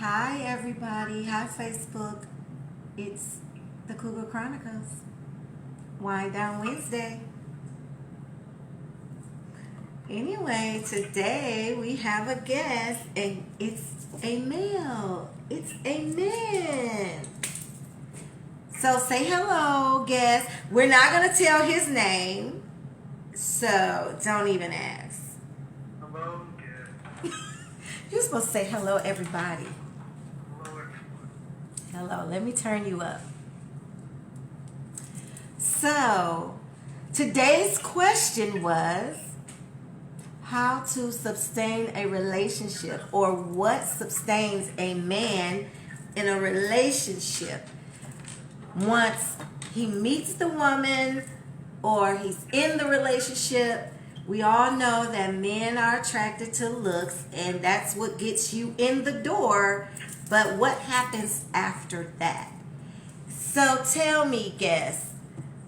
Hi, everybody. Hi, Facebook. It's the Cougar Chronicles. Wind Down Wednesday. Anyway, today we have a guest, and it's a male. It's a man. So say hello, guest. We're not going to tell his name, so don't even ask. Hello, guest. You're supposed to say hello, everybody. Hello, everyone. Hello, let me turn you up. So, today's question was how to sustain a relationship, or what sustains a man in a relationship once he meets the woman or he's in the relationship. We all know that men are attracted to looks, and that's what gets you in the door. But what happens after that? So tell me, guess,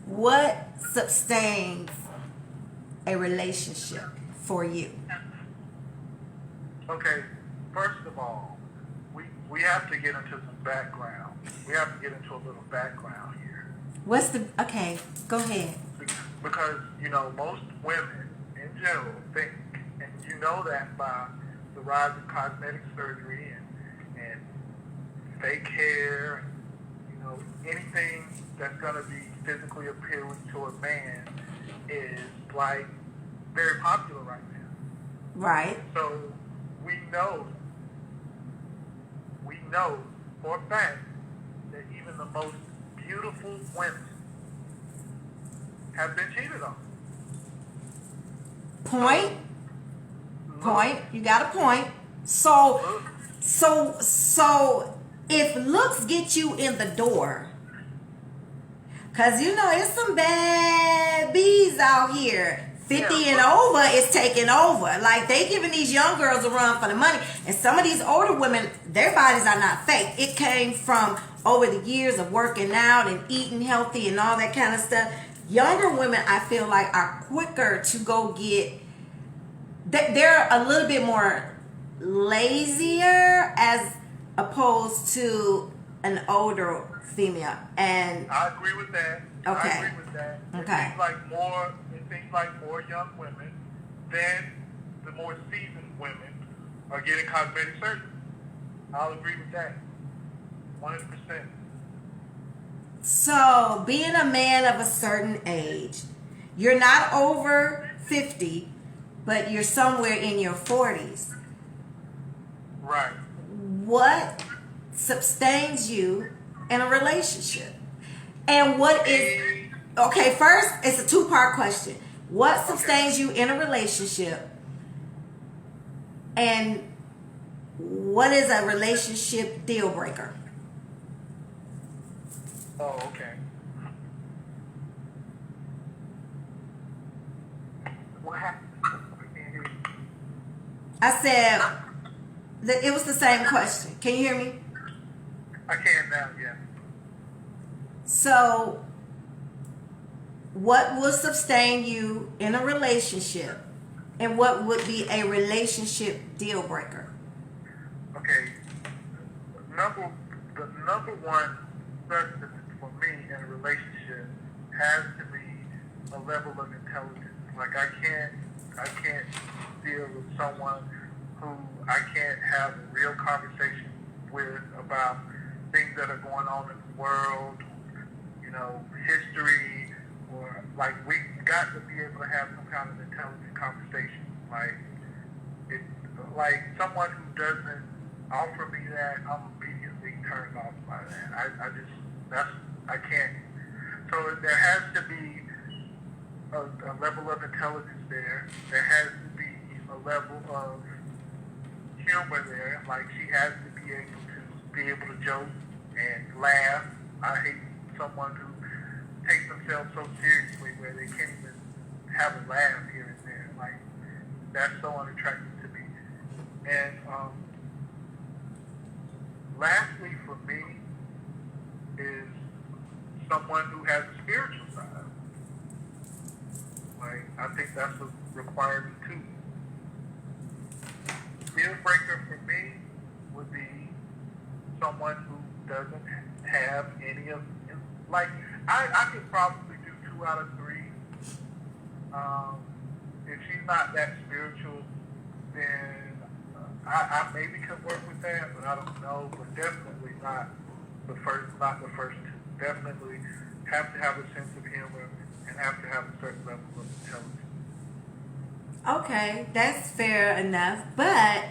what sustains a relationship for you? Okay, first of all, we have to get into some background. We have to get into a little background here. What's the, okay, go ahead. Because, most women in general think, and you know that by the rise of cosmetic surgery and fake hair, and, anything that's going to be physically appealing to a man is, like, very popular right now. Right. So we know for a fact that even the most beautiful women have been cheated on. Point. You got a point. So if looks get you in the door, cause it's some bad bees out here. 50 and over is taking over. Like, they giving these young girls a run for the money. And some of these older women, their bodies are not fake. It came from over the years of working out and eating healthy and all that kind of stuff. Younger women, I feel like, are quicker to go get. They're a little bit more lazier as opposed to an older female. And I agree with that. Okay. I agree with that. Okay. It seems like more young women than the more seasoned women are getting cosmetic surgery. I'll agree with that. 100%. so, being a man of a certain age, you're not over 50, but you're somewhere in your 40s. Right. What sustains you in a relationship? And what is, okay, first, it's a two-part question. What sustains you in a relationship? And what is a relationship deal breaker? Oh, okay. What happened? I can't hear you. I said that it was the same question. Can you hear me? I can now, yeah. So, what will sustain you in a relationship? And what would be a relationship deal breaker? Okay. The number one substance for me in a relationship has to be a level of intelligence. Like, I can't deal with someone who I can't have a real conversation with about things that are going on in the world, history, or like, we got to be able to have some kind of intelligent conversation. Like someone who doesn't offer me that, I'm immediately turned off by that. I can't. So there has to be a level of intelligence there. There has to be a level of humor there. Like, she has to be able to joke and laugh. I hate someone who takes themselves so seriously where they can't even have a laugh here and there. Like, that's so unattractive to me. And lastly, for me, is someone who has a spiritual side. Like, I think that's a requirement too. Deal breaker for me would be someone who doesn't have any of, like, I could probably do 2 out of 3. If she's not that spiritual, then I maybe could work with that, but I don't know. But definitely not the first two. Definitely have to have a sense of humor and have to have a certain level of intelligence. Okay, that's fair enough. But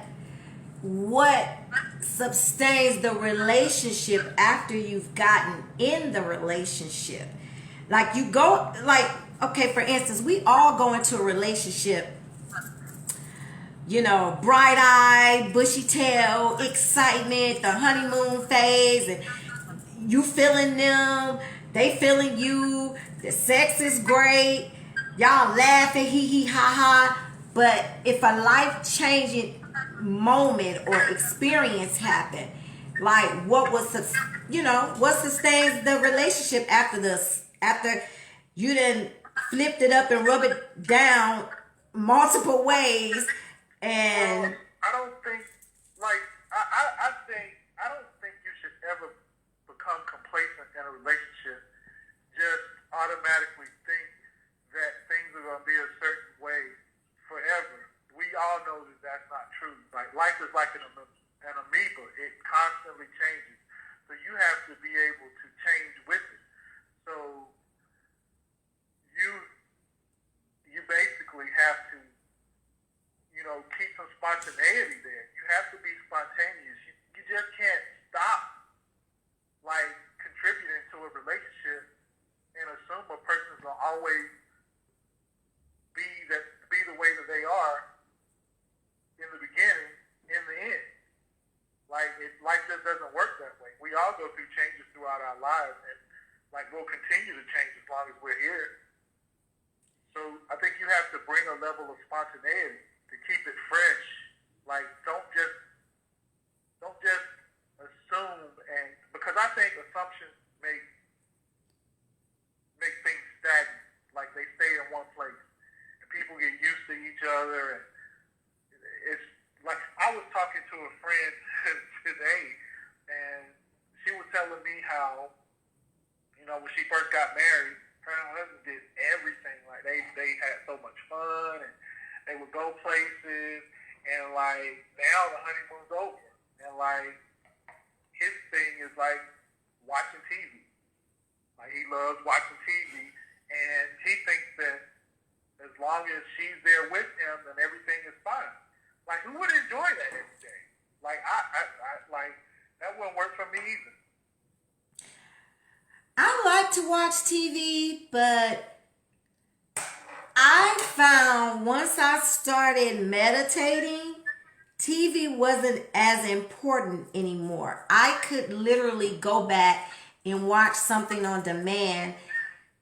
what sustains the relationship after you've gotten in the relationship? Like you go, like, okay, for instance, we all go into a relationship, you know, bright-eyed, bushy-tail, excitement, the honeymoon phase, and you feeling them, they feeling you, the sex is great, y'all laughing, hee hee ha ha. But if a life-changing moment or experience happened, like what sustains the relationship after you done flipped it up and rub it down multiple ways and I don't think, like, I don't think you should ever become complacent in a relationship. Just automatically think that things are going to be a certain way forever. We all know that that's not true. Like, life is like an amoeba. It constantly changes. So you have to be able to change with it. So you basically have to, you know, keep some spontaneity there. You have to be spontaneous. You just can't stop, like, contributing to a relationship and assume a person's going to always be the way that they are in the beginning, in the end. Like, life just doesn't work that way. We all go through changes throughout our lives, and, like, we'll continue to change as long as we're here. So I think you have to bring a level of spontaneity to keep it fresh. Like, don't just assume, and because I think assumptions make things stagnant. Like, they stay in one place, and people get used to each other. And it's like, I was talking to a friend today, and she was telling me how, you know, when she first got married, her and her husband did everything. Like, they had so much fun, and they would go places, and, like, now the honeymoon's over, and, like, his thing is, like, watching TV. Like, he loves watching TV, and he thinks that as long as she's there with him, then everything is fine. Like, who would enjoy that every day? Like, I like, that wouldn't work for me either. I like to watch TV, but I found once I started meditating, TV wasn't as important anymore. I could literally go back and watch something on demand,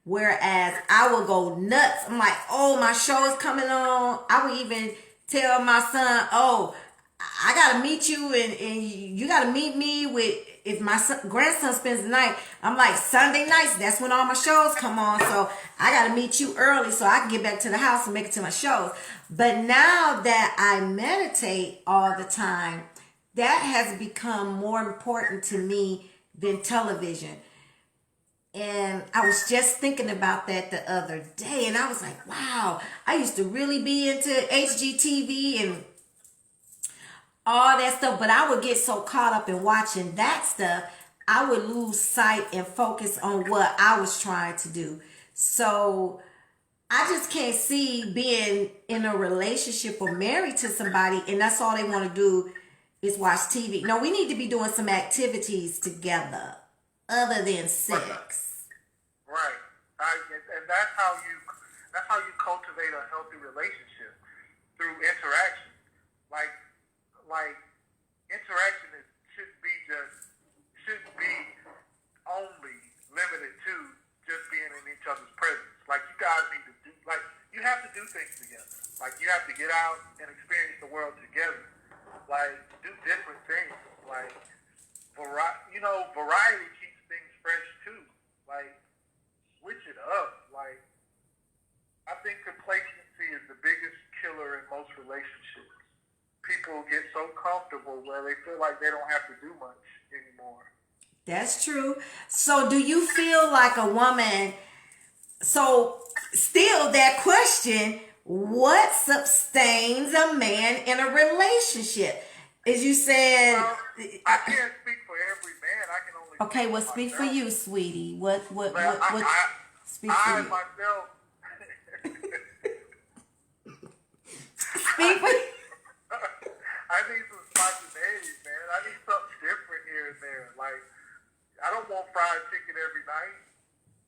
whereas I would go nuts. I'm like, oh, my show is coming on. I would even tell my son, oh, I gotta meet you, and you gotta meet me with, if my grandson spends the night, I'm like, Sunday nights, that's when all my shows come on, so I gotta meet you early so I can get back to the house and make it to my shows. But now that I meditate all the time, that has become more important to me than television. And I was just thinking about that the other day, and I was like, wow, I used to really be into HGTV and all that stuff, but I would get so caught up in watching that stuff, I would lose sight and focus on what I was trying to do. So I just can't see being in a relationship or married to somebody and that's all they want to do is watch TV. No, we need to be doing some activities together other than sex. Right. And that's how you cultivate a healthy relationship, through interaction. Like interaction shouldn't be only limited to just being in each other's presence. Like, you guys need to do, like, you have to do things together. Like, you have to get out and experience the world together. Like, do different things. Like, variety keeps things fresh too. Like, switch it up. Like, I think complacency is the biggest killer in most relationships. People people get so comfortable where they feel like they don't have to do much anymore. That's true. So do you feel like a woman, so still that question, what sustains a man in a relationship? As you said, Well, I can't speak for every man. I can only okay, well, for speak for myself. you, sweetie. What, Well, speak for I you. myself. Speak for you. I need some spontaneity, man. I need something different here and there. Like, I don't want fried chicken every night.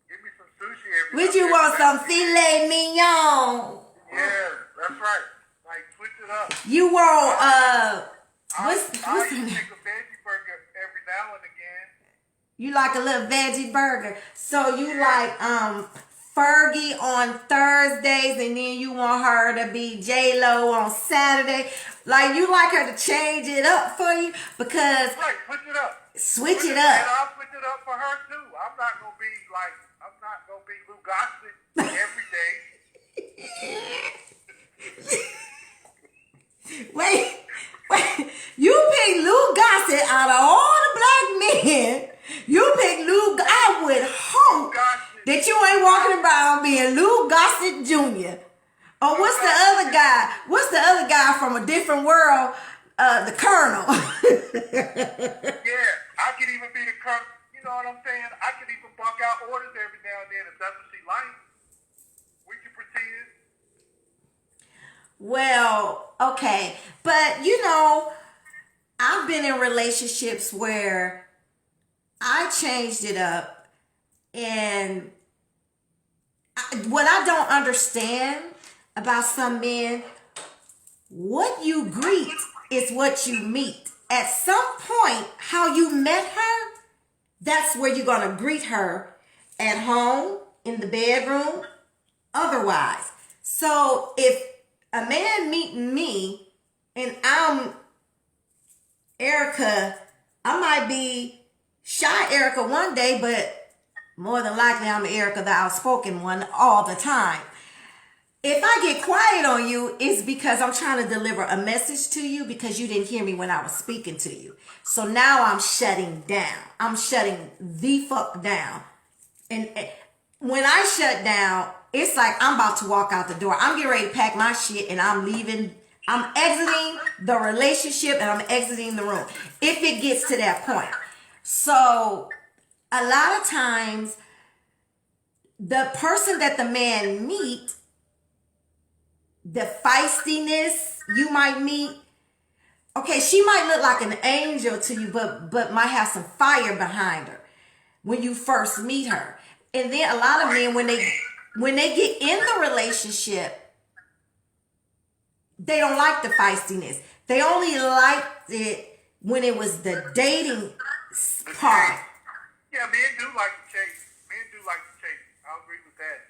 Give me some sushi every Would night. you want some filet mignon? Yeah, that's right. Like, switch it up. You want, what's I the name? take a veggie burger every now and again. You like a little veggie burger. So you like Fergie on Thursdays, and then you want her to be J-Lo on Saturday. Like, you like her to change it up for you because Right, switch it up. switch it And up. I'll switch it up for her too. I'm not gonna be Lou Gossett every day. Wait. You pick Lou Gossett out of all the black men. You pick Lou. I would hope that you ain't walking around being Lou Gossett Jr. Or what's the other guy? What's the other guy from a different world? The Colonel. Yeah, I could even be the colonel. You know what I'm saying? I could even bunk out orders every now and then if that's what she likes. We can pretend. Well, okay. But, you know, I've been in relationships where I changed it up. And what I don't understand about some men, what you greet is what you meet. At some point, how you met her, that's where you're going to greet her at home, in the bedroom, otherwise. So if a man meeting me and I'm Erica, I might be shy Erica one day, but more than likely I'm Erica, the outspoken one, all the time. If I get quiet on you, it's because I'm trying to deliver a message to you because you didn't hear me when I was speaking to you. So now I'm shutting down. I'm shutting the fuck down. And when I shut down, it's like I'm about to walk out the door. I'm getting ready to pack my shit and I'm leaving. I'm exiting the relationship and I'm exiting the room if it gets to that point. So a lot of times, the person that the man meet, the feistiness you might meet, okay, she might look like an angel to you, but might have some fire behind her when you first meet her. And then a lot of men, when they get in the relationship, they don't like the feistiness. They only liked it when it was the dating part. Yeah, men do like to chase. Men do like to chase. I'll agree with that.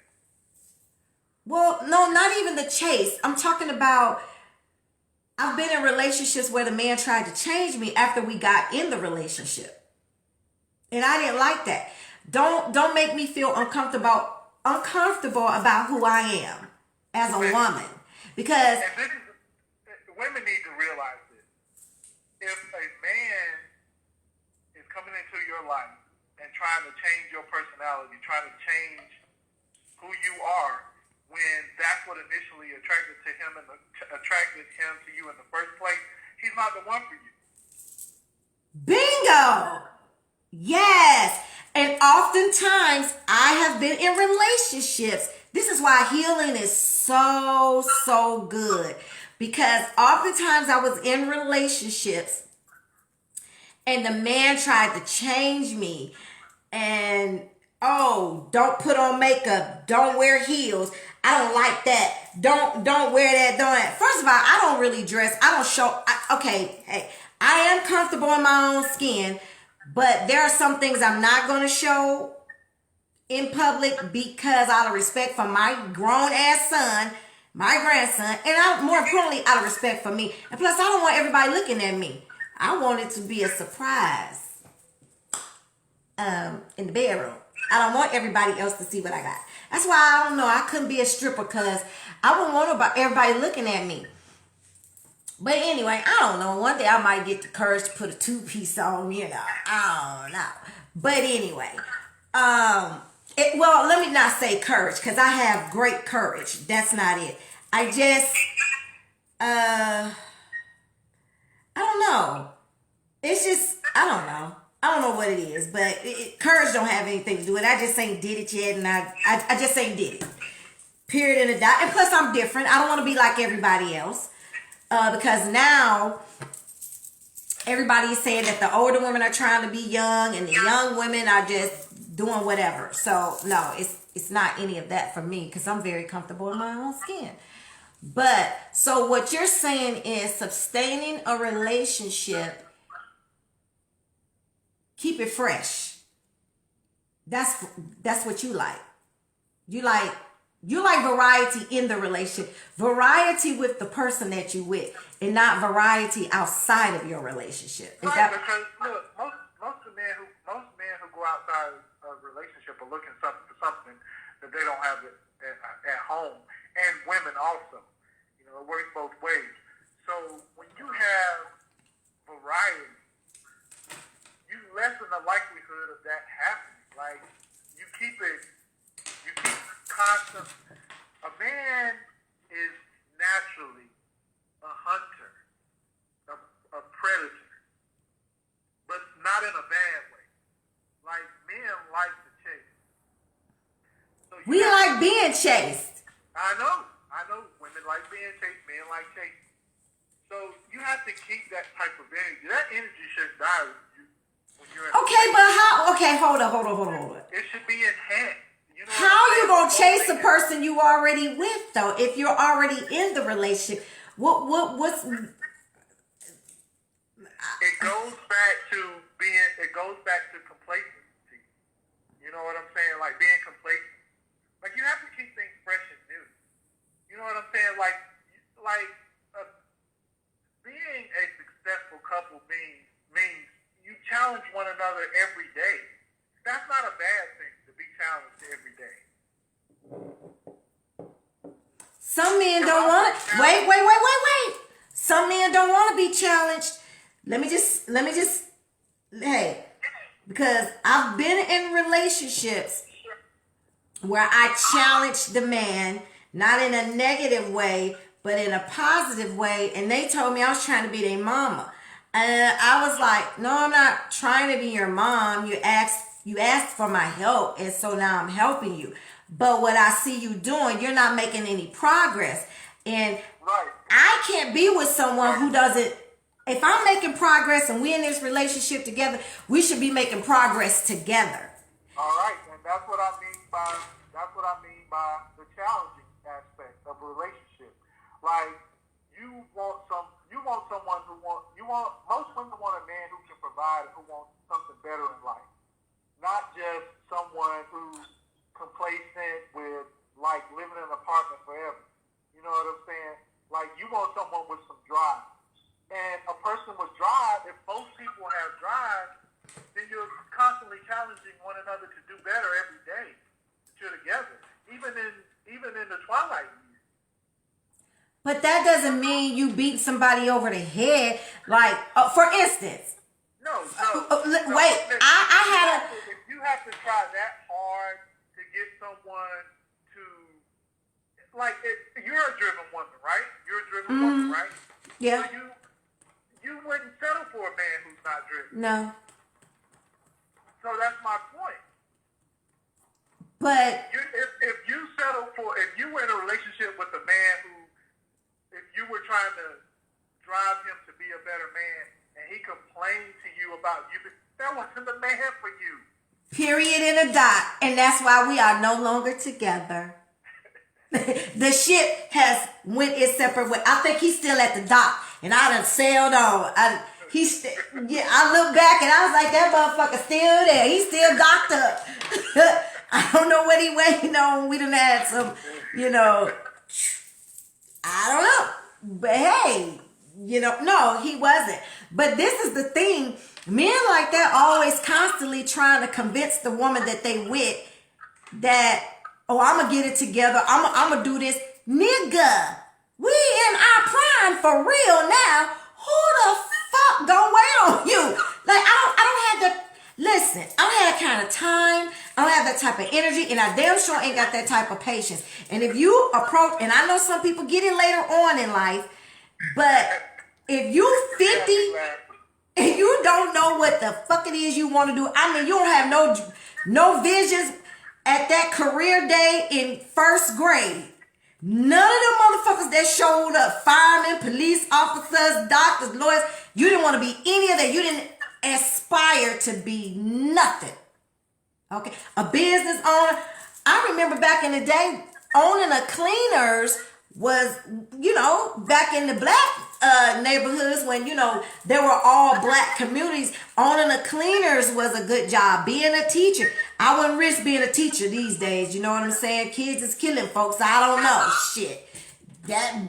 Well, no, not even the chase. I'm talking about, I've been in relationships where the man tried to change me after we got in the relationship. And I didn't like that. Don't make me feel uncomfortable about who I am as a woman. Because And this is, women need to realize this. If a man is coming into your life and trying to change your personality, trying to change who you are, when that's what initially attracted him to you in the first place, he's not the one for you. bingo! Yes. And oftentimes I have been in relationships. This is why healing is so good. Because oftentimes I was in relationships and the man tried to change me. And, oh, don't put on makeup. Don't wear heels. I don't like that. Don't wear that. Don't. First of all, I don't really dress. I don't show. Okay, hey, I am comfortable in my own skin. But there are some things I'm not going to show in public because out of respect for my grown-ass son, my grandson, and more importantly, out of respect for me. And plus, I don't want everybody looking at me. I want it to be a surprise in the bedroom. I don't want everybody else to see what I got. That's why I couldn't be a stripper because I wouldn't want everybody looking at me. But anyway, I don't know. One day I might get the courage to put a two-piece on, you know. I don't know. But anyway, well, let me not say courage, because I have great courage. That's not it. I just, I don't know. It's just, I don't know. I don't know what it is, but courage don't have anything to do with it. I just ain't did it yet, and I just ain't did it. Period and a dot. And plus, I'm different. I don't want to be like everybody else. Because now everybody is saying that the older women are trying to be young and the young women are just doing whatever. So no, it's not any of that for me, because I'm very comfortable in my own skin. But so what you're saying is sustaining a relationship, keep it fresh. That's what you like. You like variety in the relationship, variety with the person that you with, and not variety outside of your relationship. Is Right, that because look, most men who go outside of a relationship are looking for something that they don't have at home, and women also. You know, it works both ways. So when you have variety, you lessen the likelihood of that happening. Like you keep constant. A man is naturally a hunter, a predator, but not in a bad way. Like men like to chase. So we like being chased? I know. Women like being chased. Men like chasing. So you have to keep that type of energy. That energy shouldn't die with you when you're in Okay, but how? Okay, hold on. It should be enhanced. You know How you gonna chase a person you already with though? If you're already in the relationship, what's? It goes back to complacency. You know what I'm saying? Like being complacent. Like you have to keep things fresh and new. You know what I'm saying? Like being a successful couple means you challenge one another every day. That's not a bad thing to be challenged every day. Some men don't want to. Wait. Some men don't want to be challenged. Let me just. Hey, because I've been in relationships where I challenged the man, not in a negative way, but in a positive way, and they told me I was trying to be their mama. And I was like, no, I'm not trying to be your mom. You asked for my help, and so now I'm helping you. But what I see you doing, you're not making any progress. And Right. I can't be with someone who doesn't. If I'm making progress and we're in this relationship together, we should be making progress together. All right, and that's what I mean by the challenging aspect of a relationship. Like most women want a man who can provide and who wants something better in life. Not just someone who's complacent with like living in an apartment forever. You know what I'm saying? Like you want someone with some drive. And a person with drive, if most people have drive, then you're constantly challenging one another to do better every day that you're together. Even in the twilight years. But that doesn't mean you beat somebody over the head. Like, for instance. No. Wait, I had a. If you have to try that hard to get someone to, like, you're a driven woman, right? You're a driven woman, right? Yeah. So you wouldn't settle for a man who's not driven. No. So that's my point. But If you were in a relationship with a man who, if you were trying to drive him to be a better man, and he complained to you about you, that wasn't the man for you. period and a dot. And that's why we are no longer together. The ship has went its separate way. I think he's still at the dock, and I done sailed on. I look back and I was like, that motherfucker still there. He's still docked up. I don't know what he waiting on. We done had some, I don't know. But hey, no, he wasn't. But this is the thing. Men like that always constantly trying to convince the woman that they with that, oh, I'm going to get it together. I'm going to do this. Nigga, we in our prime. time for real now. Who the fuck gonna wait on you? Like, I don't have the, listen, I don't have that kind of time. I don't have that type of energy, and I damn sure ain't got that type of patience. And if you approach, and I know some people get it later on in life, but if you 50 and you don't know what the fuck it is you want to do, I mean, you don't have no visions at that career day in first grade. None of them motherfuckers that showed up, firemen, police officers, doctors, lawyers, you didn't want to be any of that. You didn't aspire to be nothing. Okay? A business owner. I remember back in the day, owning a cleaners was, you know, back in the black neighborhoods when, you know, there were all black communities, owning a cleaners was a good job. Being a teacher, I wouldn't risk being a teacher these days. You know what I'm saying? Kids is killing folks. I don't know. Shit. I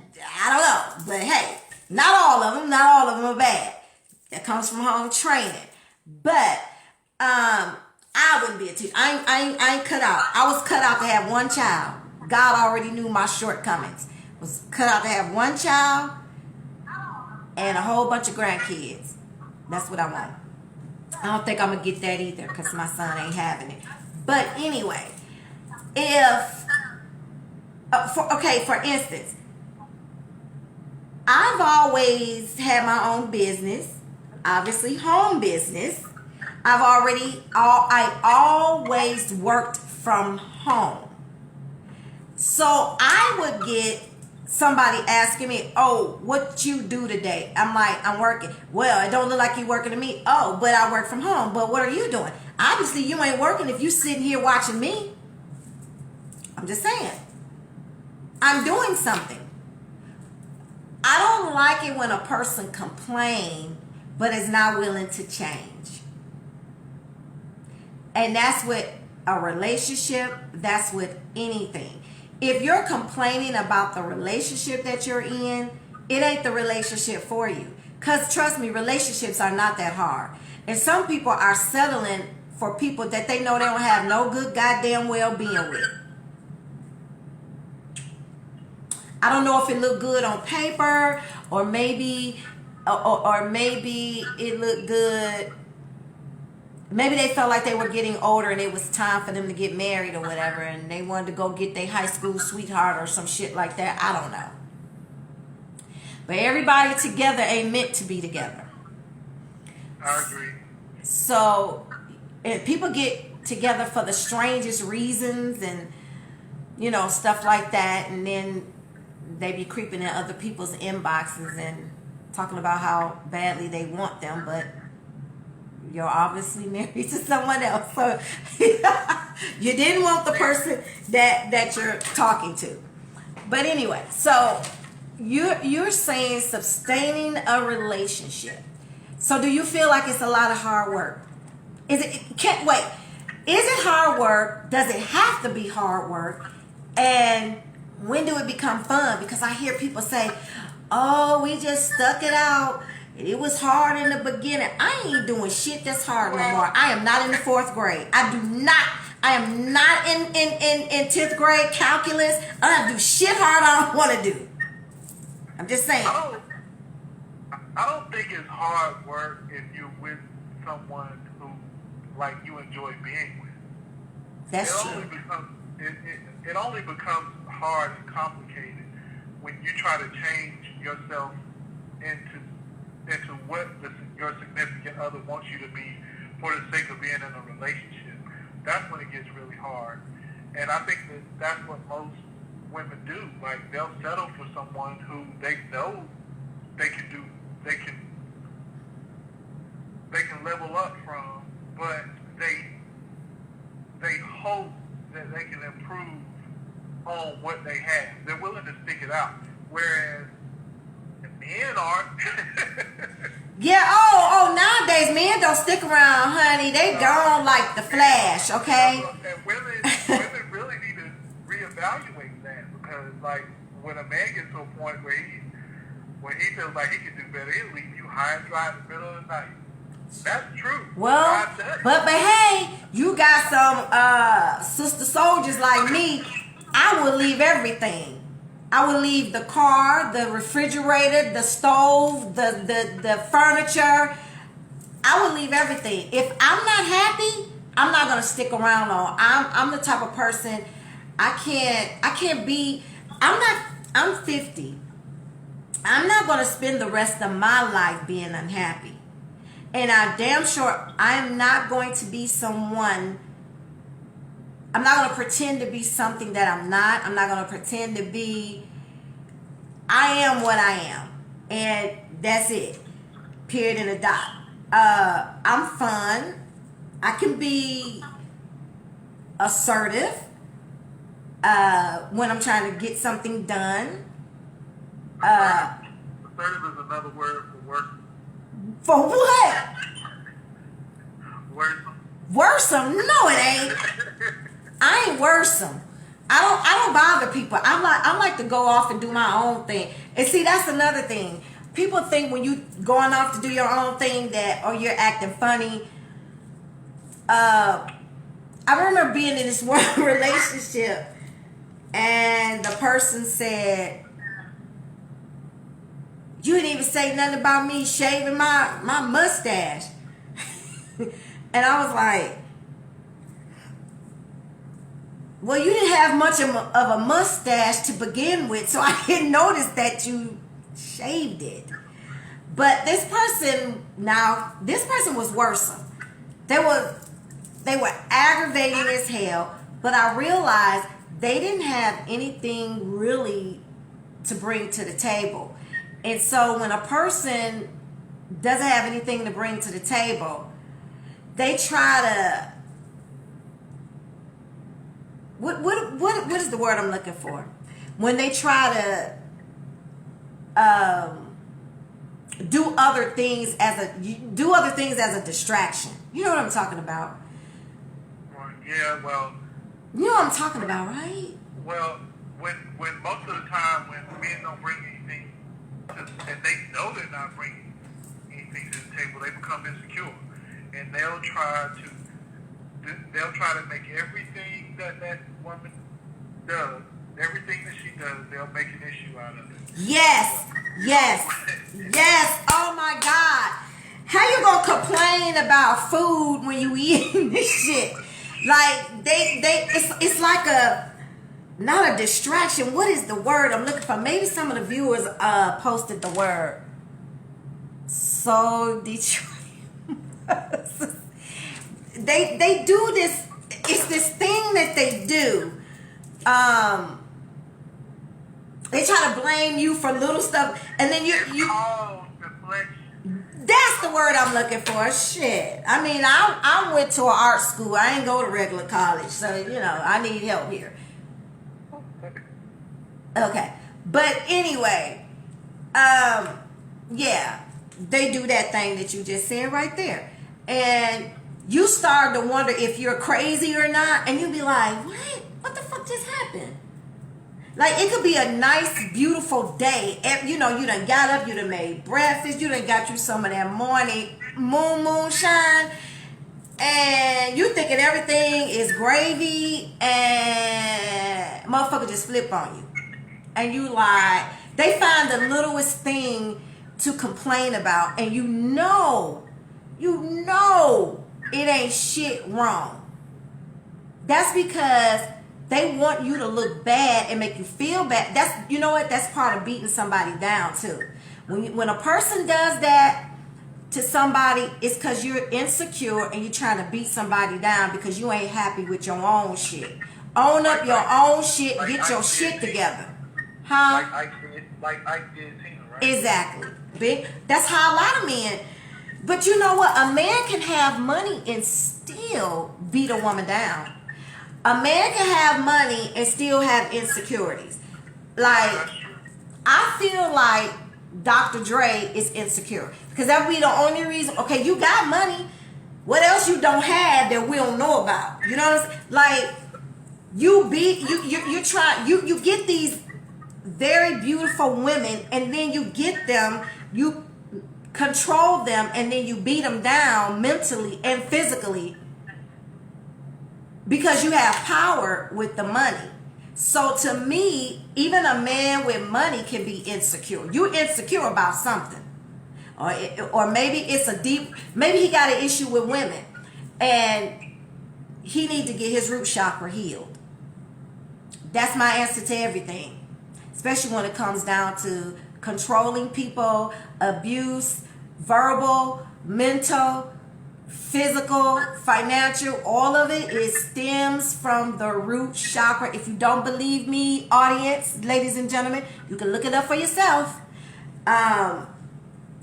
don't know. But hey, not all of them are bad. That comes from home training. But I wouldn't be a teacher. I ain't cut out. I was cut out to have one child. God already knew my shortcomings. Was cut out to have one child and a whole bunch of grandkids. That's what I want. I don't think I'm gonna get that either because my son ain't having it. But anyway, if for instance, I've always had my own business, obviously home business. I always worked from home. So I would get somebody asking me, oh, what you do today? I'm like, I'm working. Well, it don't look like you working to me. Oh, but I work from home. But what are you doing? Obviously, you ain't working if you sitting here watching me. I'm just saying. I'm doing something. I don't like it when a person complains but is not willing to change. And that's with a relationship. That's with anything. If you're complaining about the relationship that you're in, it ain't the relationship for you. Because trust me, relationships are not that hard. And some people are settling for people that they know they don't have no good goddamn well-being with. I don't know if it looked good on paper or maybe it looked good. Maybe they felt like they were getting older and it was time for them to get married or whatever, and they wanted to go get their high school sweetheart or some shit like that. I don't know. But everybody together ain't meant to be together. I agree. So, and people get together for the strangest reasons and, you know, stuff like that, and then they be creeping in other people's inboxes and talking about how badly they want them, but you're obviously married to someone else. So you didn't want the person that you're talking to. But anyway, so you're saying sustaining a relationship. So do you feel like it's a lot of hard work? Is it hard work? Does it have to be hard work? And when do it become fun? Because I hear people say, oh, we just stuck it out. It was hard in the beginning. I ain't doing shit that's hard no more. I am not in the 4th grade. I am not in 10th grade calculus. I don't do shit hard I don't want to do. I'm just saying. I don't think it's hard work if you're with someone who, like, you enjoy being with. That's true. It only becomes hard and complicated when you try to change yourself into what your significant other wants you to be for the sake of being in a relationship. That's when it gets really hard. And I think that's what most women do. Like, they'll settle for someone who they know they can level up from, but they hope that they can improve on what they have. They're willing to stick it out. Whereas men aren't. Yeah, nowadays men don't stick around, honey. They gone like the Flash, okay? And women really need to reevaluate that, because, like, when a man gets to a point where he feels like he can do better, he'll leave you high and dry in the middle of the night. That's true. Well, but hey, you got some sister soldiers like me. I will leave everything. I would leave the car, the refrigerator, the stove, the furniture. I would leave everything. If I'm not happy, I'm not gonna stick around long. I'm the type of person I can't be. I'm 50. I'm not gonna spend the rest of my life being unhappy. And I'm damn sure I'm not going to be someone. I'm not going to pretend to be something that I'm not. I'm not going to pretend to be. I am what I am. And that's it. Period and a dot. I'm fun. I can be assertive when I'm trying to get something done. Assertive is another word for work. For what? Worrisome. Worrisome? No, it ain't. I ain't worrisome. I don't bother people. I like to go off and do my own thing. And see, that's another thing. People think when you going off to do your own thing that, or you're acting funny. I remember being in this one relationship, and the person said, "You didn't even say nothing about me shaving my mustache." And I was like, well, you didn't have much of a mustache to begin with, so I didn't notice that you shaved it. But this person was worse. They were aggravating as hell, but I realized they didn't have anything really to bring to the table. And so when a person doesn't have anything to bring to the table, they try to, what is the word I'm looking for? When they try to do other things as a distraction. You know what I'm talking about? Yeah, well. You know what I'm talking about, right? Well, when most of the time when men don't bring anything and they know they're not bringing anything to the table, they become insecure, and they'll try to make everything that woman does, everything that she does, they'll make an issue out of it. Yes. Oh my God. How you gonna complain about food when you eating this shit? Like it's like not a distraction. What is the word I'm looking for? Maybe some of the viewers posted the word. So Detroit. They do this. It's this thing that they do. They try to blame you for little stuff, and then you. That's the word I'm looking for. Shit. I mean, I went to an art school. I ain't go to regular college, so I need help here. Okay, but anyway, yeah, they do that thing that you just said right there, and you start to wonder if you're crazy or not, and you be like, what the fuck just happened? Like, it could be a nice, beautiful day. You done got up, you done made breakfast, you done got you some of that morning moonshine, and you thinking everything is gravy, and motherfucker just flip on you. And you like, they find the littlest thing to complain about, and you know it ain't shit wrong. That's because they want you to look bad and make you feel bad. That's part of beating somebody down too. When a person does that to somebody, it's because you're insecure and you're trying to beat somebody down because you ain't happy with your own shit. Own up your own shit. Get your shit together. Huh? Like I did Tina, right? Exactly. Big. That's how a lot of men. But you know what? A man can have money and still beat a woman down. A man can have money and still have insecurities. Like, I feel like Dr. Dre is insecure. Because that would be the only reason. Okay, you got money. What else you don't have that we don't know about? You know what I'm saying? Like, you get these very beautiful women, and then you get them, you control them, and then you beat them down mentally and physically because you have power with the money. So to me, even a man with money can be insecure. You're insecure about something. Or maybe it's maybe he got an issue with women and he need to get his root chakra healed. That's my answer to everything. Especially when it comes down to controlling people, abuse, verbal, mental, physical, financial, all of it stems from the root chakra. If you don't believe me, audience, ladies and gentlemen, you can look it up for yourself.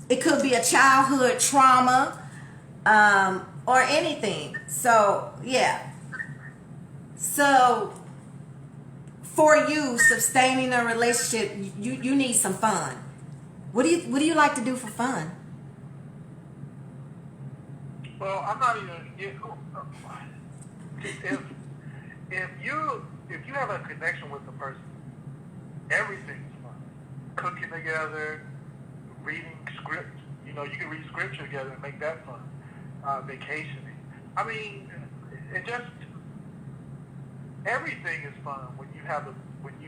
It could be a childhood trauma, or anything. So, yeah. So, for you, sustaining a relationship, you need some fun. What do you like to do for fun? Well, I'm not even. If you have a connection with the person, everything's fun. Cooking together, reading script. You can read scripture together and make that fun. Vacationing. I mean, everything is fun when you have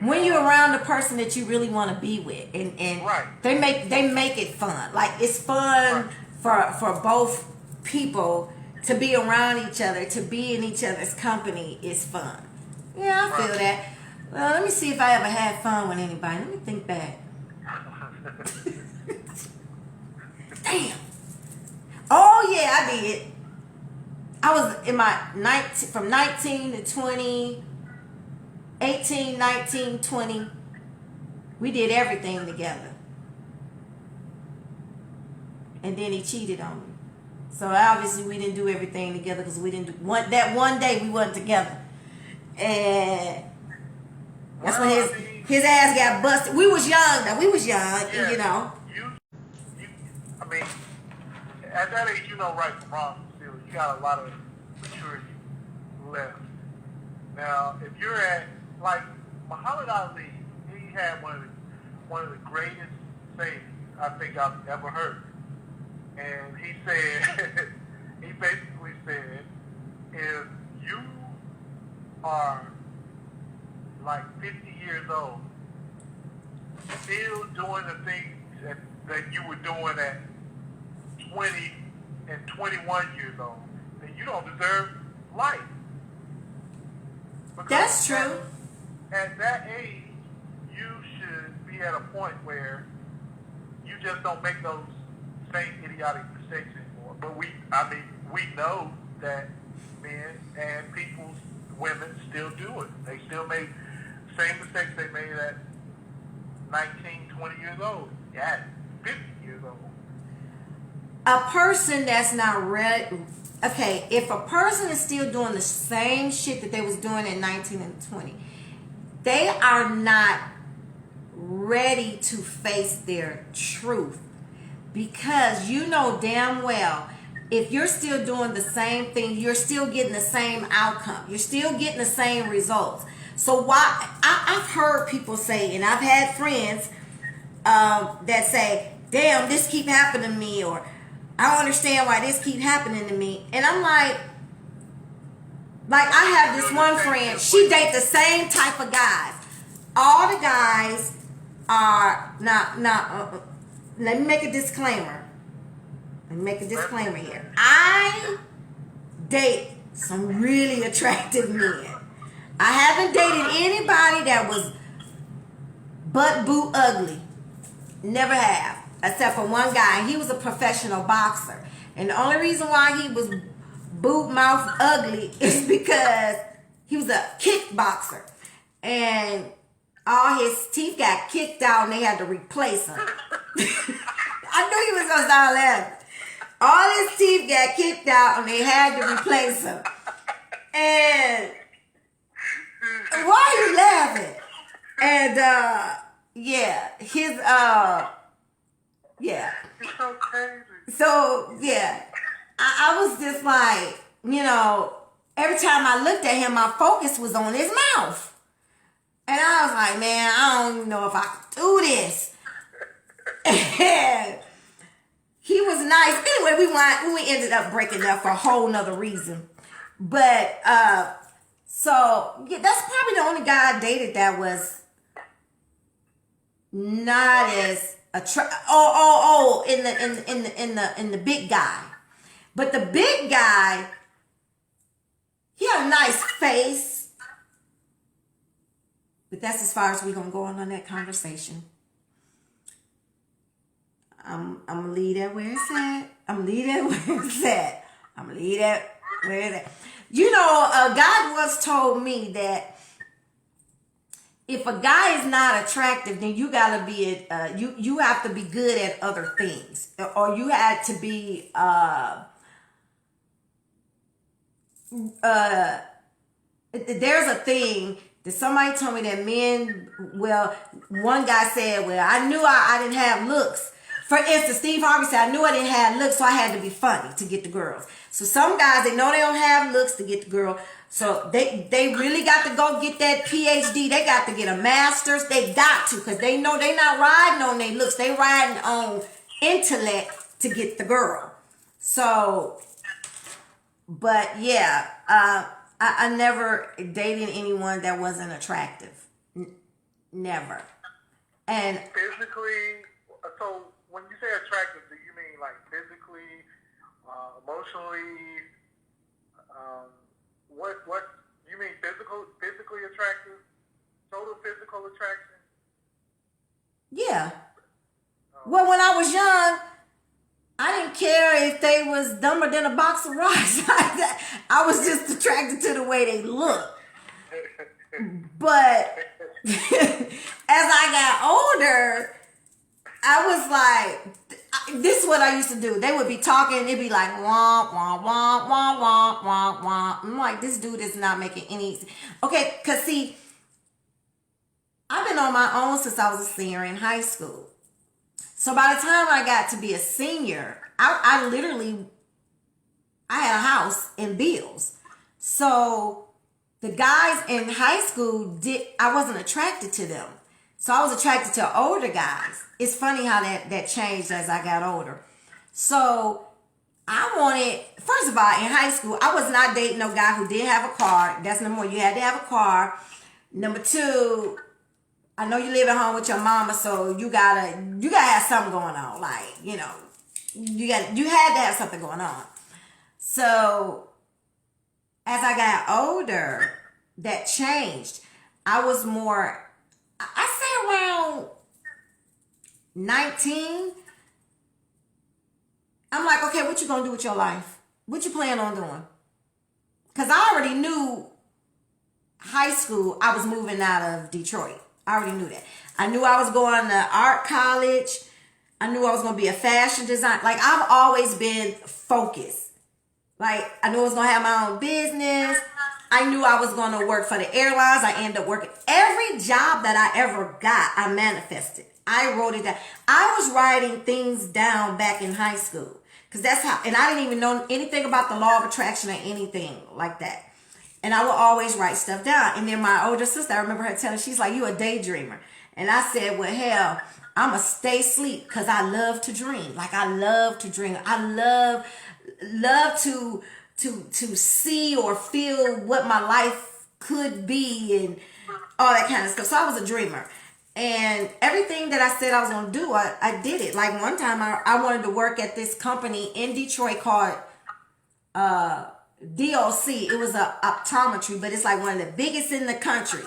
when you're around the person that you really want to be with, and right. they make it fun. Like it's fun for both people to be around each other, to be in each other's company is fun. Yeah, I feel that. Well, let me see if I ever had fun with anybody. Let me think back. Damn. Oh yeah, I did. I was in my from 19 to 20, 18, 19, 20. We did everything together. And then he cheated on me. So obviously we didn't do everything together because we didn't do that one day we wasn't together. And that's when his ass got busted. We was young though. We was young, yeah, I mean, at that age, right from wrong. Still, you got a lot of maturity left. Now, if you're at like Muhammad Ali, he had one of the greatest sayings I think I've ever heard, and he basically said, if you are like 50 years old, still doing the things that you were doing at 20 and 21 years old, then you don't deserve life. Because that's true. At that age, you should be at a point where you just don't make those same idiotic mistakes anymore. But we know that men and women still do it. They still make the same mistakes they made at 19, 20 years old. Yeah, 50 years old. A person that's not ready. Okay, if a person is still doing the same shit that they was doing at 19 and 20, they are not ready to face their truth. Because you know damn well, if you're still doing the same thing, you're still getting the same outcome. You're still getting the same results. So why I've heard people say, and I've had friends that say, damn, this keep happening to me, or I don't understand why this keep happening to me. And I'm like I have this one friend, she date the same type of guys. All the guys are let me make a disclaimer. Here. I date some really attractive men. I haven't dated anybody that was butt boot ugly. Never have. Except for one guy. He was a professional boxer. And the only reason why he was boot mouth ugly is because he was a kickboxer. And all his teeth got kicked out and they had to replace them. I knew he was going to start laughing. All his teeth got kicked out and they had to replace them. And why are you laughing? And yeah, yeah. It's so crazy. So yeah, I was just like, every time I looked at him, my focus was on his mouth. And I was like, man, I don't even know if I could do this. And he was nice. Anyway, we ended up breaking up for a whole nother reason. But So yeah, that's probably the only guy I dated that was not as in the big guy. But the big guy, he had a nice face. But that's as far as we're gonna go on that conversation. I'm gonna leave that where it's at. I'm gonna leave that where it's at. I'm gonna leave that where it's at. You know, God once told me that if a guy is not attractive, then you gotta be you have to be good at other things, or you had to be there's a thing that somebody told me that men, well, one guy said, well, I knew I didn't have looks. For instance, Steve Harvey said, I knew I didn't have looks, so I had to be funny to get the girls. So some guys, they know they don't have looks to get the girl. So they really got to go get that PhD. They got to get a master's. They got to, because they know they not riding on their looks. They riding on intellect to get the girl. So, but yeah, I never dated anyone that wasn't attractive. Never. And physically, so when you say attractive, do you mean like physically, emotionally? What you mean physically attractive? Total physical attraction? yeah. Well, when I was young, I didn't care if they was dumber than a box of rocks. I was just attracted to the way they look. But as I got older, I was like, this is what I used to do. They would be talking, and it'd be like, womp, womp, womp, womp, womp, womp, womp. I'm like, this dude is not making any sense. Okay, because see, I've been on my own since I was a senior in high school. So by the time I got to be a senior, I had a house and bills. So the guys in high school, I wasn't attracted to them. So I was attracted to older guys. It's funny how that changed as I got older. So I wanted, first of all, in high school, I was not dating no guy who didn't have a car. That's number one. You had to have a car. Number two, I know you live at home with your mama, so you gotta have something going on. Like, you know, you had to have something going on. So as I got older, that changed. I was more, I say around 19. I'm like, okay, what you gonna do with your life? What you plan on doing? Because I already knew high school, I was moving out of Detroit. I already knew that. I knew I was going to art college. I knew I was going to be a fashion designer. Like, I've always been focused. Like, I knew I was going to have my own business. I knew I was going to work for the airlines. I ended up working. Every job that I ever got, I manifested. I wrote it down. I was writing things down back in high school. Because that's how, and I didn't even know anything about the law of attraction or anything like that. And I would always write stuff down. And then my older sister, I remember her telling, she's like, you a daydreamer. And I said, well, hell, I'm going to stay asleep because I love to dream. Like, I love to dream. I love to see or feel what my life could be and all that kind of stuff. So I was a dreamer. And everything that I said I was going to do, I did it. Like, one time I wanted to work at this company in Detroit called DOC. It was a optometry, but it's like one of the biggest in the country.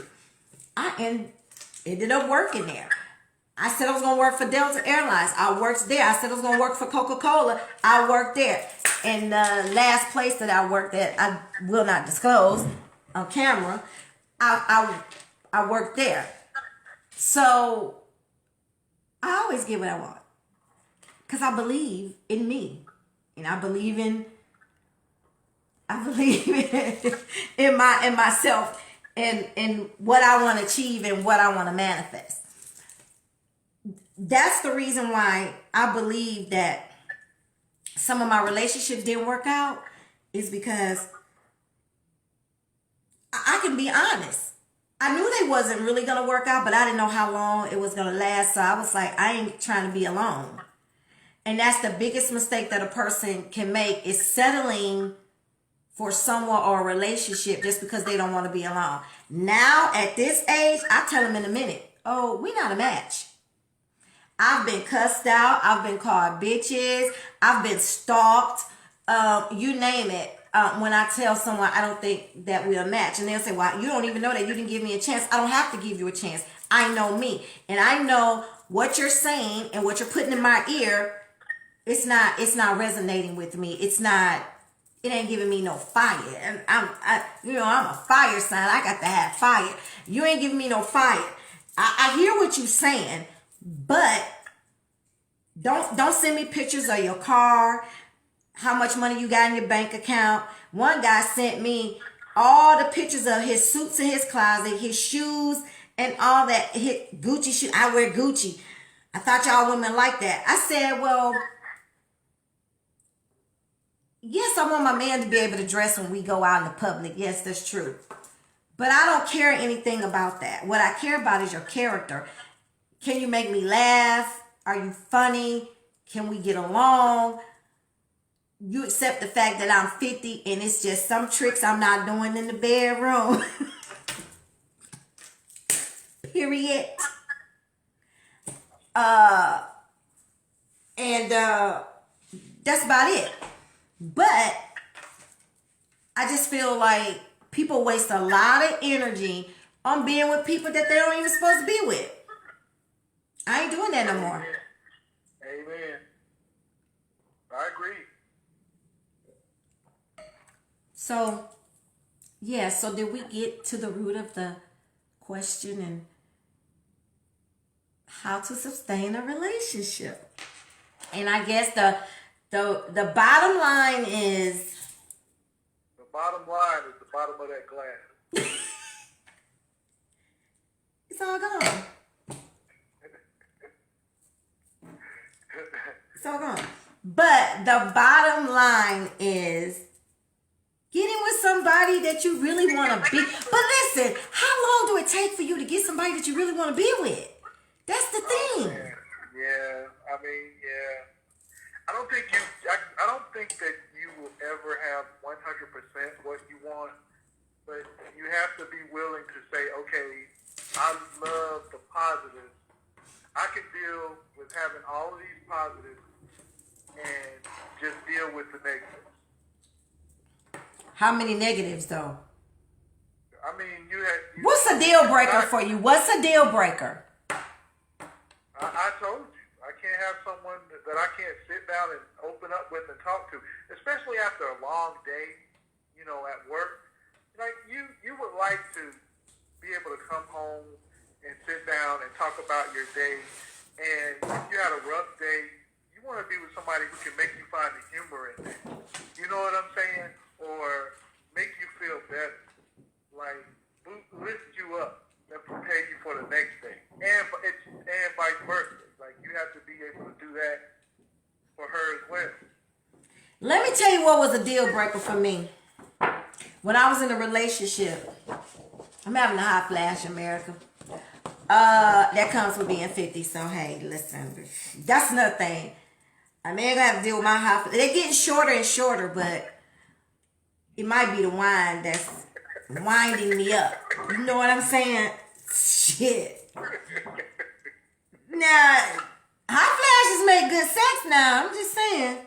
I ended up working there. I said I was going to work for Delta Airlines. I worked there. I said I was going to work for Coca-Cola. I worked there. And the last place that I worked at, I will not disclose on camera, I worked there. So I always get what I want because I believe in me, and I believe in myself and what I want to achieve and what I want to manifest. That's the reason why I believe that some of my relationships didn't work out, is because I can be honest. I knew they wasn't really going to work out, but I didn't know how long it was going to last. So I was like, I ain't trying to be alone. And that's the biggest mistake that a person can make, is settling for someone or a relationship just because they don't want to be alone. Now, at this age, I tell them in a minute, oh, we're not a match. I've been cussed out. I've been called bitches. I've been stalked. You name it. When I tell someone I don't think that we're a match, and they'll say, well, you don't even know that. You didn't give me a chance. I don't have to give you a chance. I know me. And I know what you're saying and what you're putting in my ear. It's not resonating with me. It ain't giving me no fire. And I'm a fire sign. I got to have fire. You ain't giving me no fire. I hear what you're saying, but don't send me pictures of your car, how much money you got in your bank account. One guy sent me all the pictures of his suits in his closet, his shoes, and all that. His Gucci shoes. I wear Gucci. I thought y'all women like that. I said, well, yes, I want my man to be able to dress when we go out in the public. Yes, that's true. But I don't care anything about that. What I care about is your character. Can you make me laugh? Are you funny? Can we get along? You accept the fact that I'm 50 and it's just some tricks I'm not doing in the bedroom. Period. And that's about it. But I just feel like people waste a lot of energy on being with people that they don't even supposed to be with. I ain't doing that no more. Amen. I agree. So, yeah, so did we get to the root of the question and how to sustain a relationship? And I guess the bottom line is... The bottom line is the bottom of that glass. It's all gone. It's all gone. But the bottom line is getting with somebody that you really want to be. But listen, how long do it take for you to get somebody that you really want to be with? That's the thing. Yeah. I mean, yeah. I don't think that you will ever have 100% what you want, but you have to be willing to say, okay, I love the positives. I can deal with having all of these positives and just deal with the negatives. How many negatives, though? I mean, what's a deal breaker for you? What's a deal breaker? I told you. I can't have someone that I can't sit down and open up with and talk to, especially after a long day, at work. Like, you would like to be able to come home and sit down and talk about your day. And if you had a rough day, you want to be with somebody who can make you find the humor in it. You know what I'm saying? Or make you feel better. Like, lift you up and prepare you for the next day. And vice versa. Like, you have to be able to do that for her as well. Let me tell you what was a deal breaker for me. When I was in a relationship, I'm having a hot flash, America. That comes with being 50. So, hey, listen, that's another thing. I may have to deal with my hot. They're getting shorter and shorter, but it might be the wine that's winding me up. You know what I'm saying? Shit. Now, hot flashes make good sex now. I'm just saying.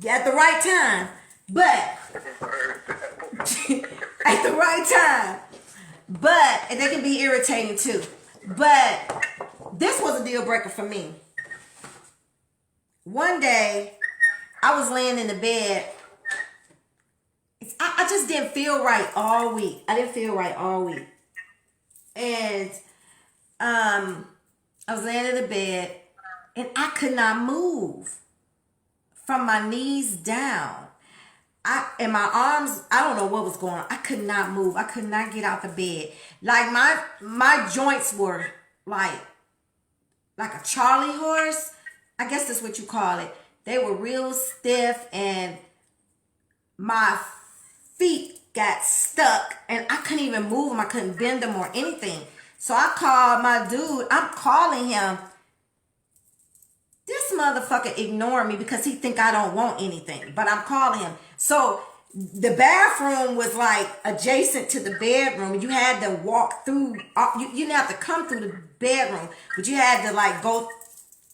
At the right time. But at the right time. But, and they can be irritating too. But this was a deal breaker for me. One day, I was laying in the bed. I just didn't feel right all week. And I was laying in the bed and I could not move from my knees down. And my arms, I don't know what was going on. I could not move. I could not get out the bed. Like my joints were like a Charlie horse. I guess that's what you call it. They were real stiff and my feet got stuck and I couldn't even move them. I couldn't bend them or anything. So I called my dude. I'm calling him. This motherfucker ignored me because he think I don't want anything. But I'm calling him. So the bathroom was like adjacent to the bedroom. You had to walk through. You didn't have to come through the bedroom, but you had to like go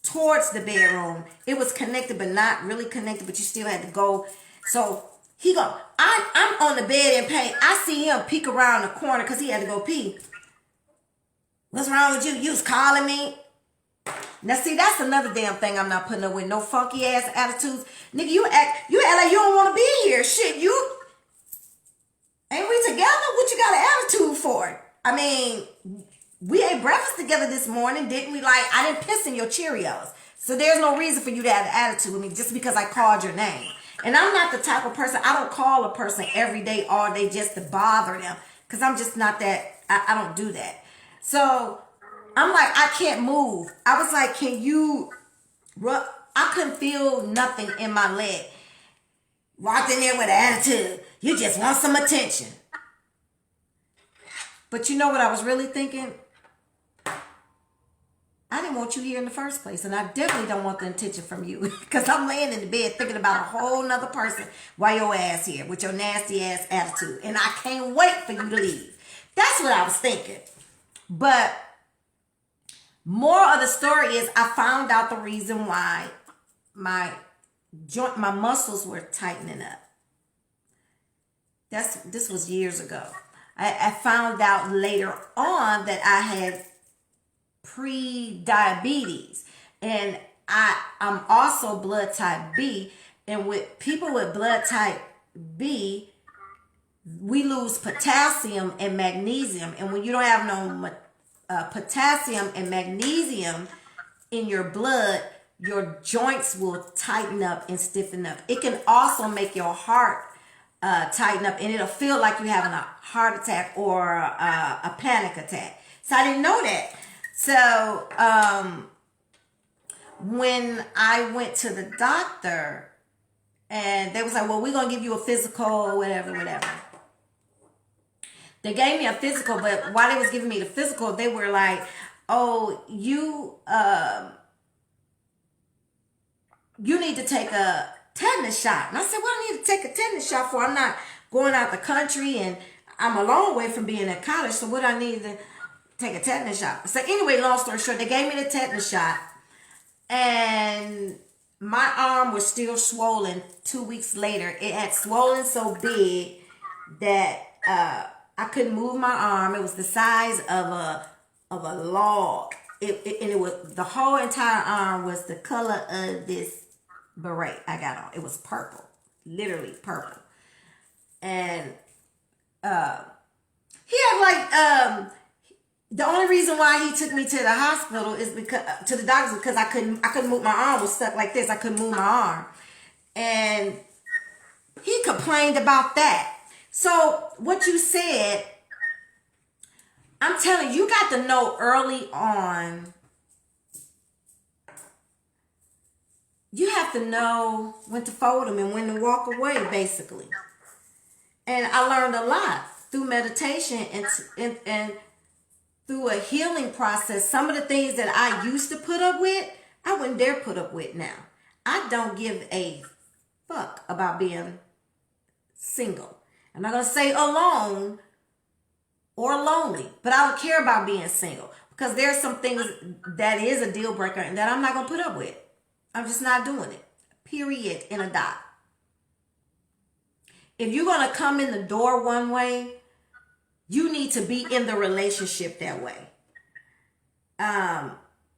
towards the bedroom. It was connected, but not really connected. But you still had to go. So he go. I'm on the bed in pain. I see him peek around the corner because he had to go pee. What's wrong with you? You was calling me. Now see, that's another damn thing I'm not putting up with. No funky ass attitudes. Nigga, you act like you don't want to be here. Shit, you ain't we together? What you got an attitude for? I mean, we ate breakfast together this morning, didn't we? Like, I didn't piss in your Cheerios. So there's no reason for you to have an attitude with me just because I called your name. And I'm not the type of person, I don't call a person every day, all day just to bother them. Because I'm just not that, I don't do that. So I'm like, I can't move. I was like, can you rub? I couldn't feel nothing in my leg. Walked in there with an attitude. You just want some attention. But you know what I was really thinking? I didn't want you here in the first place. And I definitely don't want the attention from you. Because I'm laying in the bed thinking about a whole nother person while your ass here with your nasty ass attitude. And I can't wait for you to leave. That's what I was thinking. But more of the story is I found out the reason why my muscles were tightening up. This was years ago. I found out later on that I had pre-diabetes, and I'm also blood type B, and with people with blood type B, we lose potassium and magnesium, and when you don't have no potassium and magnesium in your blood, your joints will tighten up and stiffen up. It can also make your heart tighten up, and it'll feel like you're having a heart attack or a panic attack. So I didn't know that. So when I went to the doctor, and they was like, well, we're going to give you a physical or whatever. They gave me a physical, but while they was giving me the physical, they were like, oh, you need to take a tetanus shot. And I said, what do I need to take a tetanus shot for? I'm not going out the country, and I'm a long way from being in college, so what do I need to take a tetanus shot? So anyway, long story short, they gave me the tetanus shot, and my arm was still swollen 2 weeks later. It had swollen so big that I couldn't move my arm. It was the size of a log. And it was, the whole entire arm was the color of this beret I got on. It was purple, literally purple. And he had like the only reason why he took me to the hospital is because to the doctors, because I couldn't move. My arm was stuck like this. I couldn't move my arm, and he complained about that. So what you said, I'm telling you, you got to know early on. You have to know when to fold them and when to walk away, basically. And I learned a lot through meditation and through a healing process. Some of the things that I used to put up with, I wouldn't dare put up with now. I don't give a fuck about being single. I'm not going to say alone or lonely, but I don't care about being single, because there's some things that is a deal breaker and that I'm not going to put up with. I'm just not doing it. Period. In a dot. If you're going to come in the door one way, you need to be in the relationship that way.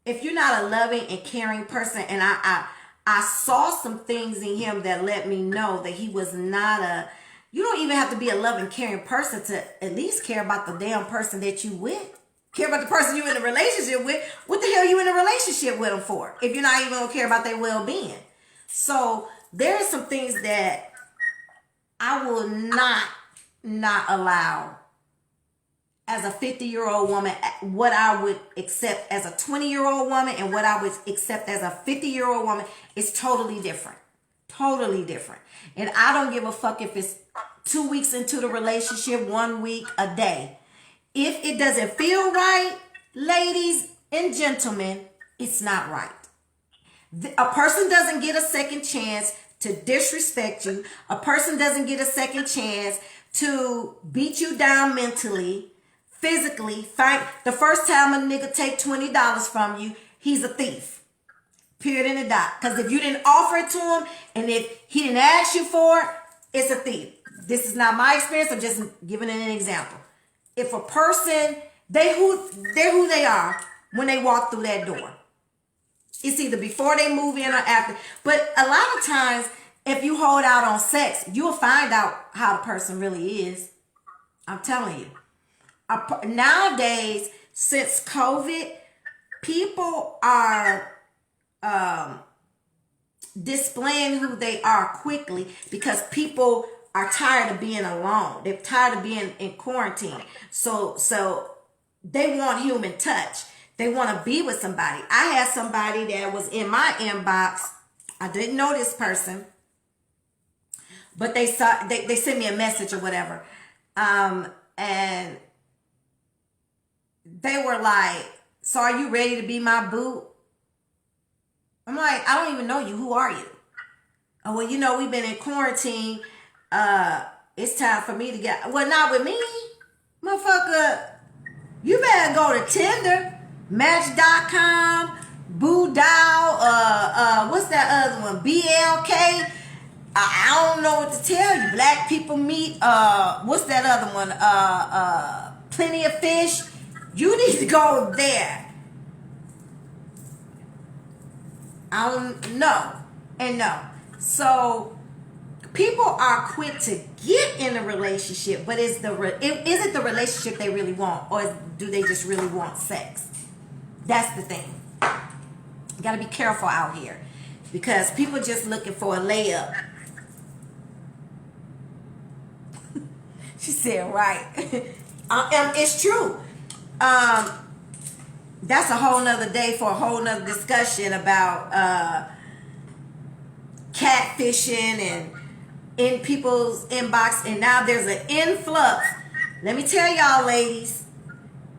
If you're not a loving and caring person, and I saw some things in him that let me know that he was not a, you don't even have to be a loving, caring person to at least care about the damn person that you with. Care about the person you're in a relationship with. What the hell are you in a relationship with them for if you're not even going to care about their well-being? So there are some things that I will not allow as a 50-year-old woman. What I would accept as a 20-year-old woman and what I would accept as a 50-year-old woman is totally different. Totally different. And I don't give a fuck if it's 2 weeks into the relationship, 1 week, a day. If it doesn't feel right, ladies and gentlemen, it's not right. A person doesn't get a second chance to disrespect you. A person doesn't get a second chance to beat you down mentally, physically. Fight. The first time a nigga take $20 from you, he's a thief. Period in the dot. Because if you didn't offer it to him, and if he didn't ask you for it, it's a thief. This is not my experience. I'm just giving an example. If a person, they're who they are when they walk through that door. It's either before they move in or after. But a lot of times, if you hold out on sex, you'll find out how the person really is. I'm telling you. Nowadays, since COVID, people are displaying who they are quickly because people are tired of being alone. They're tired of being in quarantine. So they want human touch. They want to be with somebody. I had somebody that was in my inbox. I didn't know this person, but they sent me a message or whatever. And they were like, so are you ready to be my boo? I'm like, I don't even know you. Who are you? Oh, well, we've been in quarantine. It's time for me to get, well, not with me. Motherfucker, you better go to Tinder, Match.com, Boo Dow, what's that other one? BLK. I don't know what to tell you. Black People Meet, what's that other one? Plenty of Fish. You need to go there. I don't know. And no. So people are quick to get in a relationship, but is it the relationship they really want, or do they just really want sex? That's the thing. You got to be careful out here because people just looking for a layup. She said, right. It's true. That's a whole nother day for a whole nother discussion about catfishing and in people's inbox. And now there's an influx. Let me tell y'all, ladies.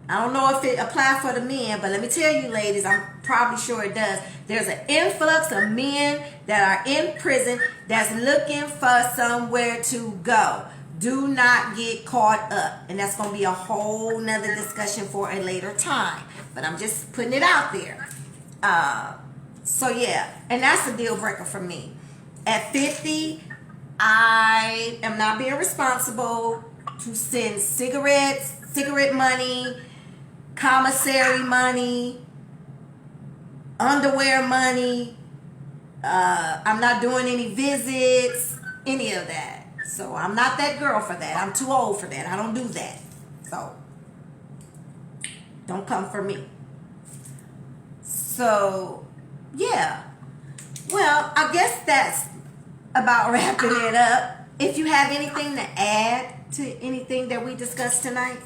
I don't know if it applies for the men, but let me tell you, ladies, I'm probably sure it does. There's an influx of men that are in prison that's looking for somewhere to go. Do not get caught up. And that's going to be a whole nother discussion for a later time. But I'm just putting it out there. So, yeah. And that's a deal breaker for me. At 50, I am not being responsible to send cigarette money, commissary money, underwear money. I'm not doing any visits, any of that. So I'm not that girl for that. I'm too old for that. I don't do that. So don't come for me. So yeah. Well, I guess that's about wrapping it up. If you have anything to add to anything that we discussed tonight.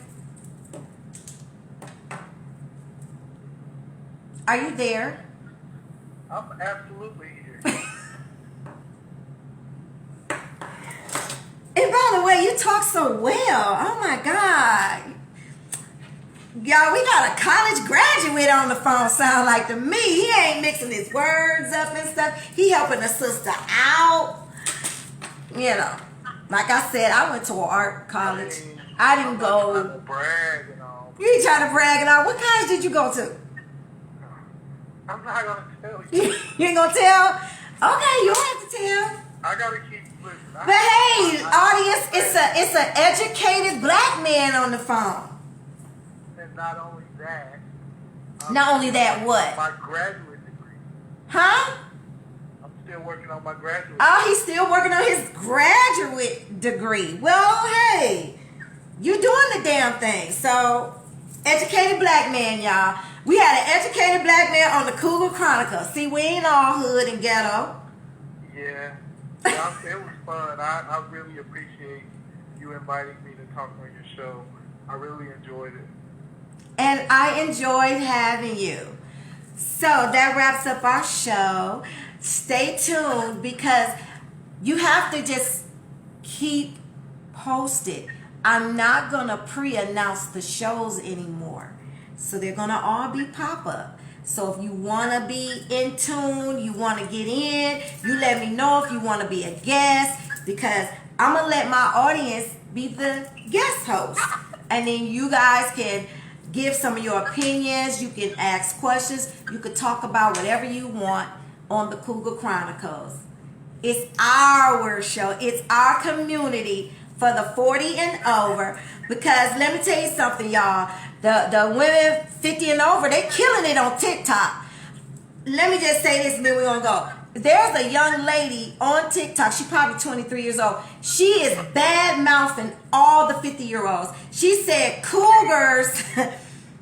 Are you there? I'm absolutely here. And by the way, you talk so well. Oh my God. Y'all, we got a college graduate on the phone, sound like to me. He ain't mixing his words up and stuff. He helping a sister out. Like I said, I went to an art college. I didn't go. I'm trying to brag and all. You ain't trying to brag and all. What college did you go to? I'm not going to tell you. You ain't going to tell? Okay, you don't have to tell. I got to keep listening. But hey, audience, it's an educated black man on the phone. And not only that. Not only that, what? My graduate degree. Huh? I'm still working on my graduate. Oh, he's still working on his graduate degree. Well, hey, you doing the damn thing. So, educated black man, y'all. We had an educated black man on the Cougar Chronicles. See, we ain't all hood and ghetto. Yeah. It was fun. I really appreciate you inviting me to talk on your show. I really enjoyed it. And I enjoyed having you. So that wraps up our show. Stay tuned because you have to just keep posted. I'm not going to pre-announce the shows anymore. So they're going to all be pop-up. So if you want to be in tune, you want to get in, you let me know if you want to be a guest, because I'm going to let my audience be the guest host. And then you guys can give some of your opinions. You can ask questions. You can talk about whatever you want on the Cougar Chronicles. It's our show. It's our community for the 40 and over. Because let me tell you something, y'all. The women 50 and over, they're killing it on TikTok. Let me just say this, and then we're going to go. There's a young lady on TikTok. She's probably 23 years old. She is bad-mouthing all the 50-year-olds. She said Cougars'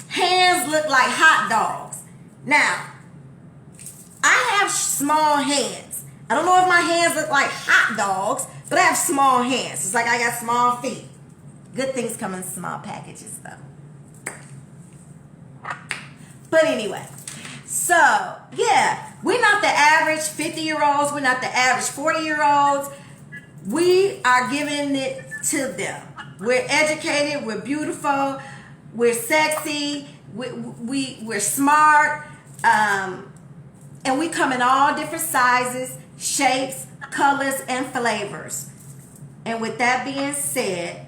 hands look like hot dogs. Now, I have small hands. I don't know if my hands look like hot dogs, but I have small hands. It's like I got small feet. Good things come in small packages, though. But anyway, so, yeah, we're not the average 50-year-olds. We're not the average 40-year-olds. We are giving it to them. We're educated. We're beautiful. We're sexy. We're smart. And we come in all different sizes, shapes, colors, and flavors. And with that being said,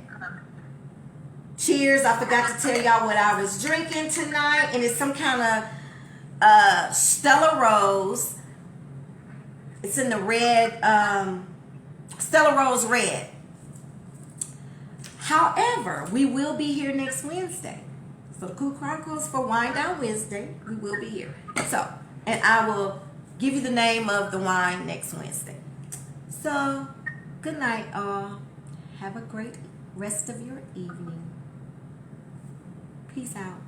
cheers. I forgot to tell y'all what I was drinking tonight. And it's some kind of Stella Rose. It's in the red, Stella Rose red. However, we will be here next Wednesday. So the Cougar Chronicles for Wine Down Wednesday, we will be here. So, and I will give you the name of the wine next Wednesday. So, good night, all. Have a great rest of your evening. Peace out.